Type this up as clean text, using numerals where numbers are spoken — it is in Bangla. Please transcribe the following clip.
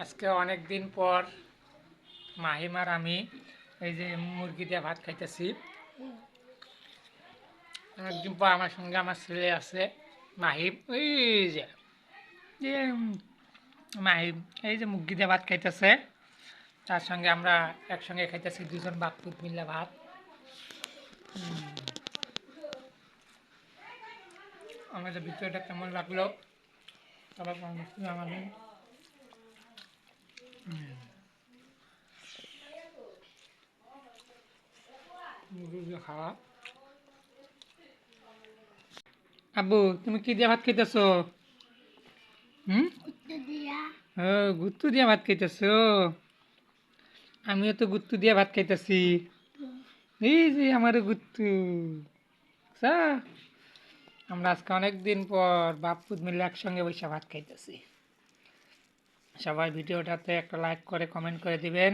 আজকে অনেক দিন পর মাহিম আর আমি এই যে মুরগি দিয়ে ভাত খাইতেছি। অনেকদিন পর আমার সঙ্গে আমার ছেলে আছে মাহিম, ওই যে যে, মাহিম এই যে মুরগি দিয়ে ভাত খাইতেছে। তার সঙ্গে আমরা একসঙ্গে খাইতেছি, দুজন বাপ পুত মিলে ভাত। আমাদের ভিডিওটা কেমন লাগলো সবাই কমেন্টে জানাবেন। মুরগি দিয়ে খাওয়া। আব্বু, তুমি কি দিয়ে ভাত খাইতেছো? হুম, ও গুত্তু দিয়ে ভাত খাইতেছো? আমিও তো গুত্তু দিয়ে ভাত খাইতেছি। এই যে আমার গুত্তু। আচ্ছা, আমরা আজকে অনেক দিন পর বাপুত মিলে একসঙ্গে বসে ভাত খাইতেছি। সবাই ভিডিওটাতে একটা লাইক করে কমেন্ট করে দিবেন।